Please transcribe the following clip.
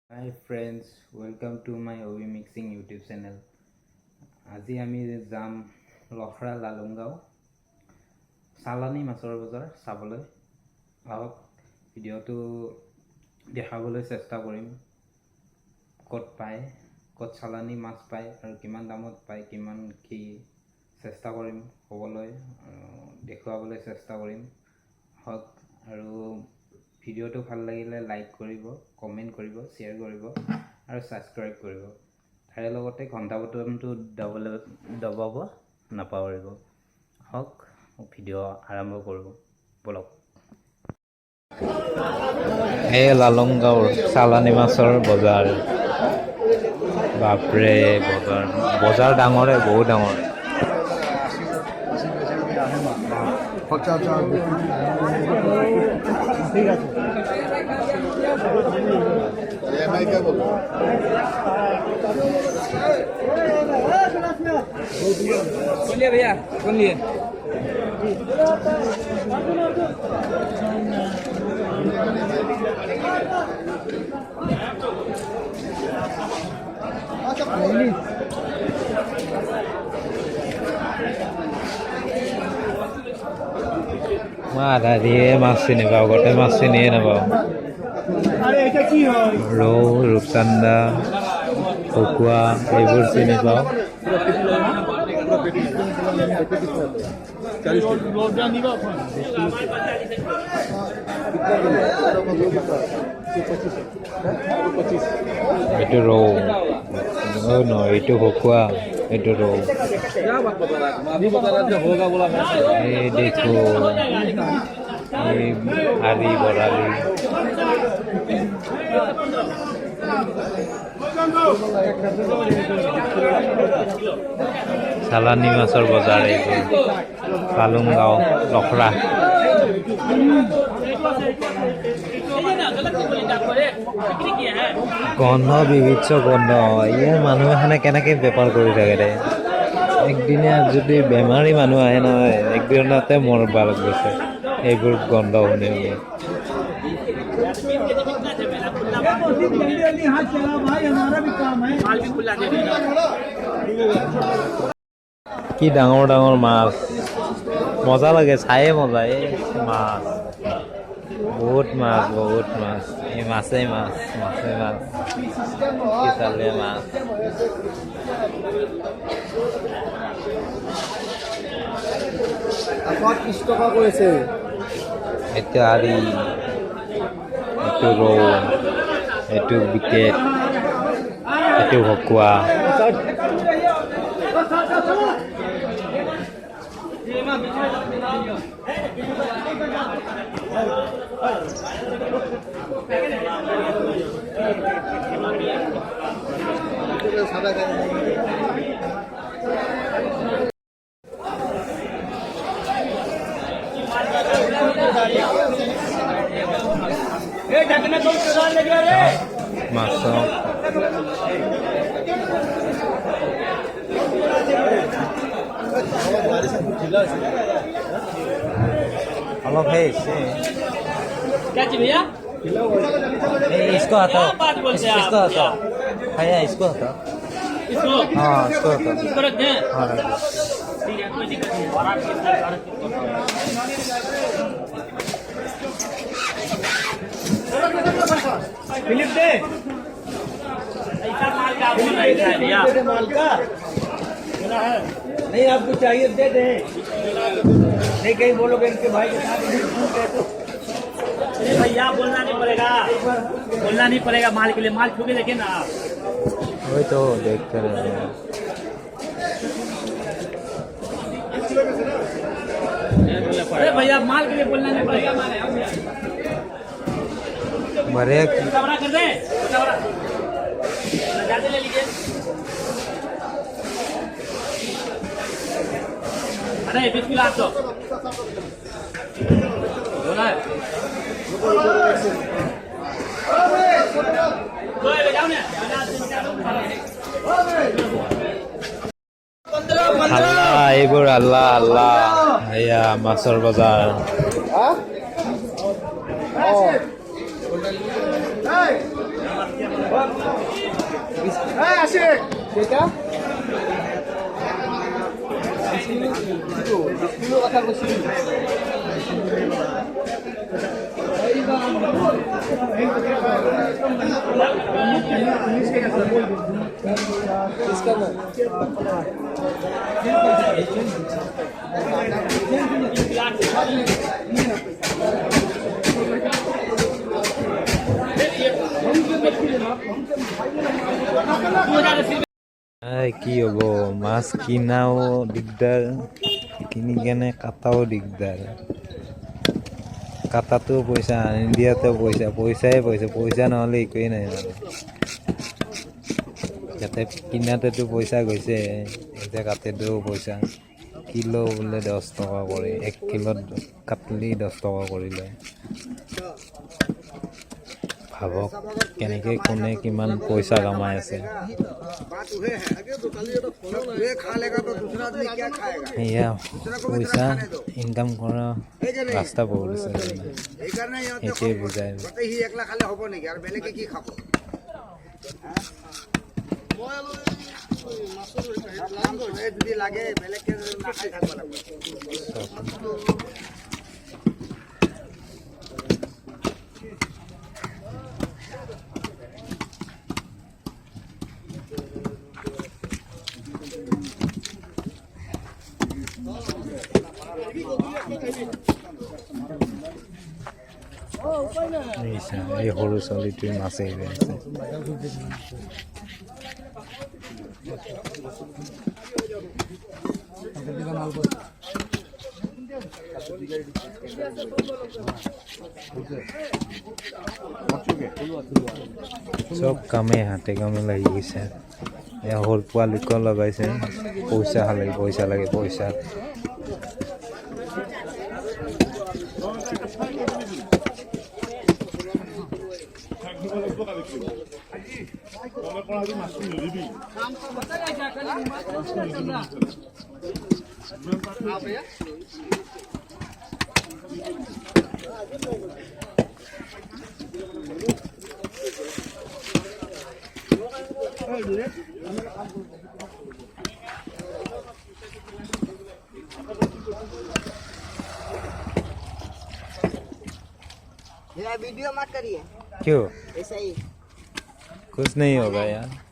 Hi friends, welcome to my OV Mixing YouTube channel. আজি আমি যাম লখৰা lalung গাঁও চালানী মাছৰ বজাৰ চাবলৈ আহক ভিডিওটো দেখাবলৈ চেষ্টা কৰিম ক'ত পায় ক'ত চালানী মাছ পায় আৰু কিমান দামত পায় কিমান কি চেষ্টা কৰিম ক'বলৈ দেখুৱাবলৈ চেষ্টা কৰিম হক আৰু ভিডিওটো ভাল লাগিলে লাইক কৰিব কমেন্ট কৰিব শেয়াৰ কৰিব আৰু সাবস্ক্ৰাইব কৰিব তাৰে লগতে ঘণ্টা বটনটো দবাব নাপাহৰিব হক ভিডিও আৰম্ভ কৰিব বলক এই lalung গাঁৱৰ চালানী মাছৰ বজাৰ বাপৰে বজাৰ ডাঙৰে বহুত ডাঙৰ ঠিক আছে मैं क्या बोल बोलिए भैया बोलिए आधा दिए माछ चिनि पाओ गोटे माछ चिनिए नापाओ रौ रूपचांदा भकुआ এইবোৰ চিনি পাওঁ এইটো ৰৌ নহয় এইটো ভকুआ এইটো ৰৌ এই দেখো এই আৰি বৰালি চালানী মাছৰ বজাৰ এইবোৰ lalung গাঁও লখৰা গন্ধ বিভৎস গন্ধ ইয়াৰ মানুহ এখনে কেনেকে বেপাৰ কৰি থাকে দে একদিনে যদি বেমাৰী মানুহ আহে নহয় একদিনতে মৰব গৈছে এইবোৰ গন্ধ শুনি কি ডাঙৰ ডাঙৰ মাছ মজা লাগে চায়ে মজা এই মাছ বহুত মাছ এই মাছেই মাছ কি চালে মাছ টকা কৰিছে এটা আৰি এইটো ৰৌ এইটো বিকেট এইটো ভকুৱা মাছ অলপ है क्या चाहिए भैया इसको आता इसको आता भैया इसको आता हाँ इसको आता इसको रख दें हाँ ठीक है कोई दिक्कत नहीं फिलिप दे ऐसा माल का आपको नहीं है भैया माल का नहीं आपको चाहिए दे दे नहीं कहीं बोलोगे इनके भाई के साथ भैया बोलना नहीं पड़ेगा माल के लिए माल छू के देखे ना आप वही तो देखते रहे अरे भैया माल के लिए बोलना नहीं पड़ेगा मरे कर दे ले लीजिए अरे 20 किलो 800 बोला है আল্লাহ এইবোৰ আল্লাহ এয়া মাছৰ বজাৰ কি হ'ব মাছ কিনাও দিগদাৰ কিনি কেনে কাটাও দিগদাৰ কাটাটো পইচা আনি দিয়াতো পইচাই পইচা নহ'লে একোৱেই নাই মানে ইয়াতে কিনাতেতো পইচা গৈছে এতিয়া কাটেতো পইচা কিলো বোলে 10 টকা কৰি 1 কিলোত কাটলি 10 টকা কৰি লয় ভাবক কেনেকৈ কোনে কিমান পইচা কামাই আছে এয়া পইচা ইনকাম কৰা ৰাস্তা বহুত আছে সেইটোৱে বুজায় এই সৰু ছোৱালীটোৱে মাছ এৰি আছে চব কামে হাতে কামে লাগি গৈছে এয়া সৰু পোৱালিকো লগাইছে পইচা লাগে পইচা मेरा वीडियो मत करिए क्यों ऐसा ही कुछ नहीं होगा यार